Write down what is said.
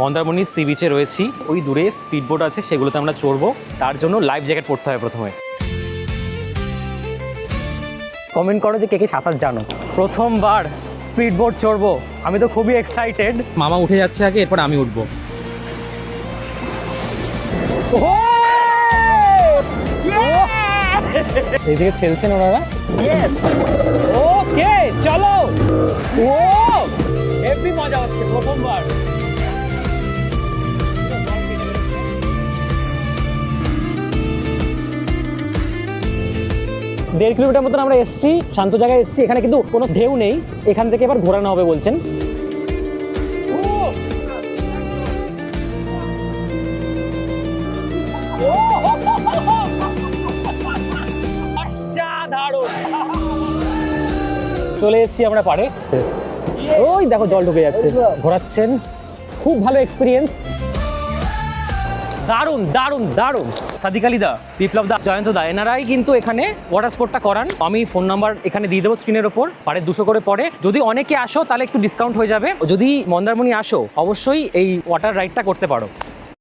Mandarmani C বিচে রয়েছি, ওই দূরে স্পিড বোট আছে, সেগুলোতে আমরা চড়বো। তার জন্য লাইফ জ্যাকেট পরতে হবে প্রথমে। কমেন্ট করো যে কে কে সাঁতার জানো। প্রথমবার স্পিড বোট চড়বো, আমি তো খুবই এক্সাইটেড। মামা উঠে যাচ্ছে আগে, এরপর আমি উঠবো। এইদিকে খেলছেন ওনারা। ওকে চলো। ও হেভি মজা হচ্ছে, প্রথমবার। 1.5 কিলোমিটার মতন আমরা এসেছি, শান্ত জায়গায় এসেছি। এখানে কিন্তু কোনো ঢেউ নেই, এখান থেকে এবার ঘোরানো হবে বলছেন। চলে এসেছি আমরা পাড়ে। ওই দেখো জল ঢুকে যাচ্ছে, ঘোরাচ্ছেন। খুব ভালো এক্সপিরিয়েন্স, দারুণ দারুণ দারুণ। সাদিক আলী দা, বিপ্লব দা, জয়ন্ত দা, এনারাই কিন্তু এখানে ওয়াটার স্পোর্টটা করান। আমি ফোন নাম্বার এখানে দিয়ে দেবো স্ক্রিনের ওপর। পাড়ে 200 করে পড়ে। যদি অনেকে আসো তাহলে একটু ডিসকাউন্ট হয়ে যাবে। যদি মন্দারমণি আসো অবশ্যই এই ওয়াটার রাইডটা করতে পারো।